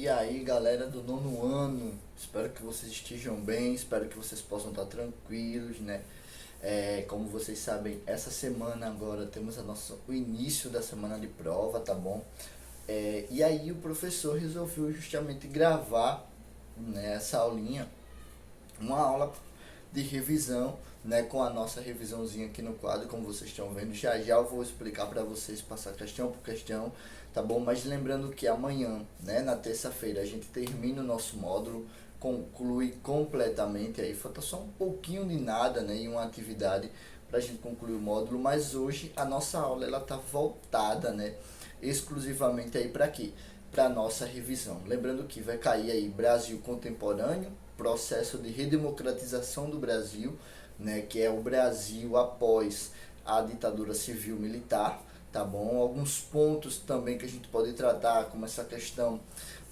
E aí, galera do nono ano, espero que vocês estejam bem, espero que vocês possam estar tranquilos, né? Como vocês sabem, essa semana agora temos o início da semana de prova, tá bom? E aí o professor resolveu justamente gravar, né, essa aulinha, uma aula de revisão, né, com a nossa revisãozinha aqui no quadro, como vocês estão vendo. Já já eu vou explicar para vocês, passar questão por questão, tá bom? Mas lembrando que amanhã, né, na terça-feira, a gente termina o nosso módulo, conclui completamente, aí falta só um pouquinho de nada, né, e uma atividade para a gente concluir o módulo, mas hoje a nossa aula ela tá voltada, né, exclusivamente aí para quê? Para nossa revisão. Lembrando que vai cair aí Brasil contemporâneo, processo de redemocratização do Brasil, né, que é o Brasil após a ditadura civil-militar, tá bom? Alguns pontos também que a gente pode tratar, como essa questão,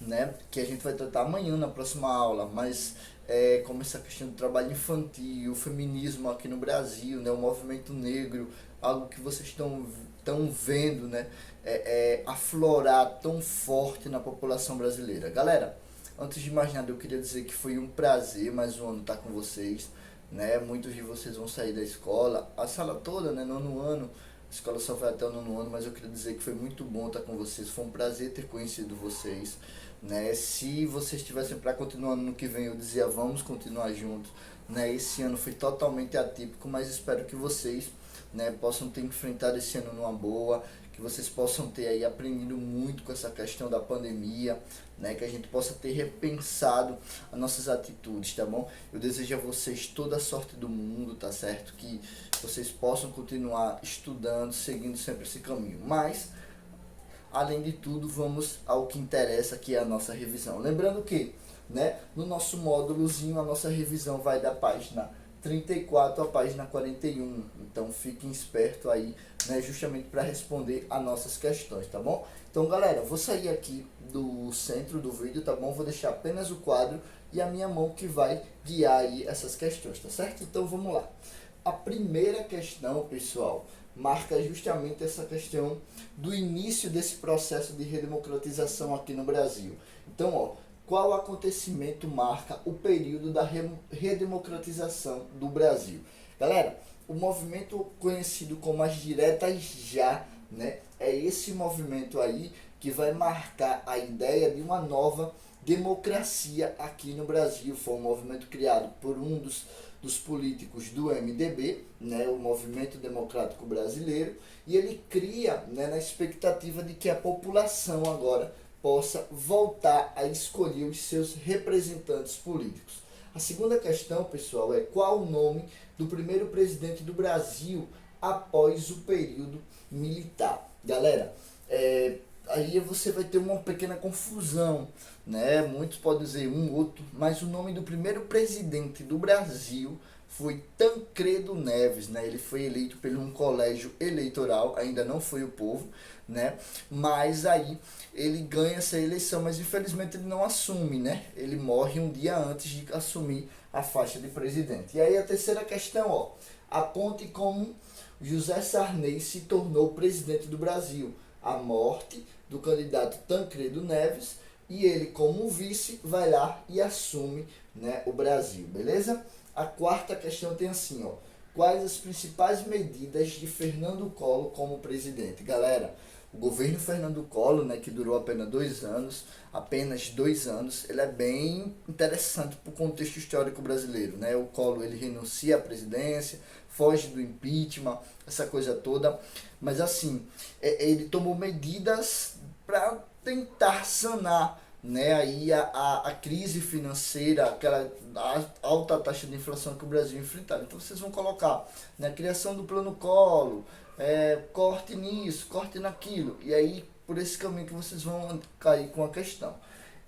né, que a gente vai tratar amanhã na próxima aula, mas como essa questão do trabalho infantil, o feminismo aqui no Brasil, né, o movimento negro, algo que vocês estão vendo, né, aflorar tão forte na população brasileira. Galera, antes de mais nada, eu queria dizer que foi um prazer mais um ano estar com vocês, né? Muitos de vocês vão sair da escola, a sala toda, né? Nono ano, a escola só vai até o nono ano, mas eu queria dizer que foi muito bom estar com vocês, foi um prazer ter conhecido vocês, né? Se vocês tivessem para continuar no ano que vem, eu dizia vamos continuar juntos, né? Esse ano foi totalmente atípico, mas espero que vocês, né, possam ter enfrentado esse ano numa boa, que vocês possam ter aí aprendido muito com essa questão da pandemia, né, que a gente possa ter repensado as nossas atitudes, tá bom? Eu desejo a vocês toda a sorte do mundo, tá certo? Que vocês possam continuar estudando, seguindo sempre esse caminho. Mas, além de tudo, vamos ao que interessa, que é a nossa revisão. Lembrando que, né, no nosso módulozinho, a nossa revisão vai da página 34 à página 41. Então fiquem espertos aí, né, justamente para responder a nossas questões, tá bom? Então, galera, eu vou sair aqui do centro do vídeo, tá bom? Vou deixar apenas o quadro e a minha mão que vai guiar aí essas questões, tá certo? Então, vamos lá. A primeira questão, pessoal, marca justamente essa questão do início desse processo de redemocratização aqui no Brasil. Então, ó, qual acontecimento marca o período da redemocratização do Brasil? Galera, o movimento conhecido como as diretas já, né, é esse movimento aí que vai marcar a ideia de uma nova democracia aqui no Brasil. Foi um movimento criado por um dos políticos do MDB, né, o Movimento Democrático Brasileiro, e ele cria, né, na expectativa de que a população agora possa voltar a escolher os seus representantes políticos. A segunda questão, pessoal, é qual o nome do primeiro presidente do Brasil após o período militar. Galera, aí você vai ter uma pequena confusão, né? Muitos podem dizer um, outro, mas o nome do primeiro presidente do Brasil foi Tancredo Neves, né? Ele foi eleito por um colégio eleitoral, ainda não foi o povo, né? Mas aí ele ganha essa eleição, mas infelizmente ele não assume, né? Ele morre um dia antes de assumir a faixa de presidente. E aí a terceira questão, ó, aponte como José Sarney se tornou presidente do Brasil. A morte do candidato Tancredo Neves e ele como vice vai lá e assume, né, o Brasil, beleza? A quarta questão tem assim, ó, quais as principais medidas de Fernando Collor como presidente? Galera, o governo Fernando Collor, né, que durou apenas 2 anos, ele é bem interessante para o contexto histórico brasileiro, né? O Collor, ele renuncia à presidência, foge do impeachment, essa coisa toda, mas assim, ele tomou medidas para tentar sanar, né, aí a crise financeira, aquela alta taxa de inflação que o Brasil enfrentava. Então vocês vão colocar, né, criação do plano Collor, corte nisso, corte naquilo, e aí por esse caminho que vocês vão cair com a questão.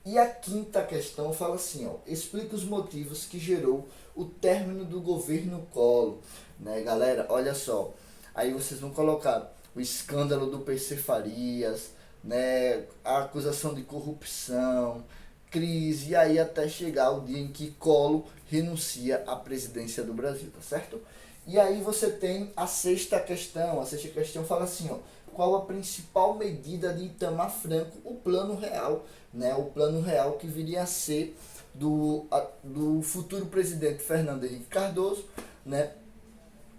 E a quinta questão fala assim, ó, explica os motivos que gerou o término do governo Collor, né, galera? Olha só, aí vocês vão colocar o escândalo do PC Farias, né, a acusação de corrupção, crise, e aí até chegar o dia em que Collor renuncia à presidência do Brasil, tá certo? E aí você tem a sexta questão fala assim, ó, qual a principal medida de Itamar Franco, o Plano Real, né? O Plano Real que viria a ser do futuro presidente Fernando Henrique Cardoso, né?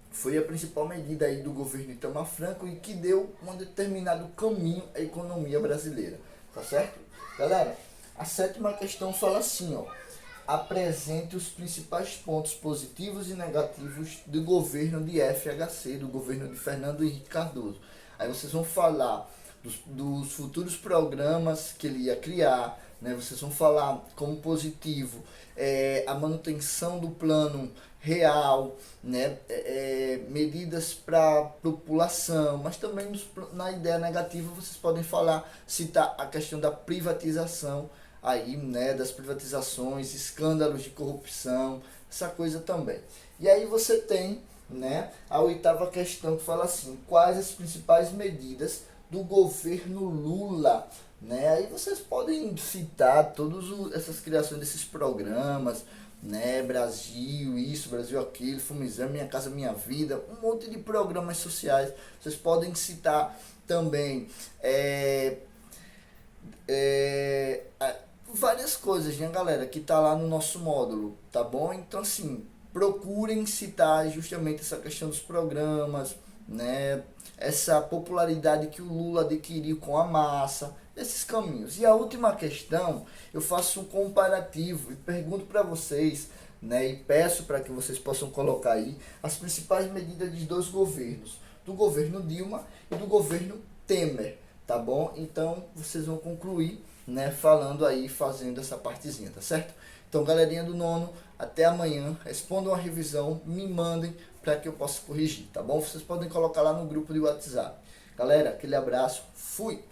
Foi a principal medida aí do governo Itamar Franco e que deu um determinado caminho à economia brasileira, tá certo? Galera, a sétima questão fala assim, ó: apresente os principais pontos positivos e negativos do governo de FHC, do governo de Fernando Henrique Cardoso. Aí vocês vão falar dos futuros programas que ele ia criar, né? Vocês vão falar como positivo a manutenção do plano real, né? Medidas para a população, mas também na ideia negativa vocês podem falar, citar a questão da privatização, aí, né, das privatizações, escândalos de corrupção, essa coisa também. E aí você tem, né, a oitava questão que fala assim: quais as principais medidas do governo Lula, né? Aí vocês podem citar todas essas criações desses programas, né, Brasil isso, Brasil aquilo, Fumizão, Minha Casa Minha Vida, um monte de programas sociais. Vocês podem citar também várias coisas, né, galera, que tá lá no nosso módulo, tá bom? Então, assim, procurem citar justamente essa questão dos programas, né, essa popularidade que o Lula adquiriu com a massa, esses caminhos. E a última questão, eu faço um comparativo e pergunto para vocês, né, e peço para que vocês possam colocar aí as principais medidas de dois governos, do governo Dilma e do governo Temer, tá bom? Então, vocês vão concluir, né, falando aí, fazendo essa partezinha, tá certo? Então, galerinha do nono, até amanhã, respondam a revisão, me mandem para que eu possa corrigir, tá bom? Vocês podem colocar lá no grupo de WhatsApp. Galera, aquele abraço, fui!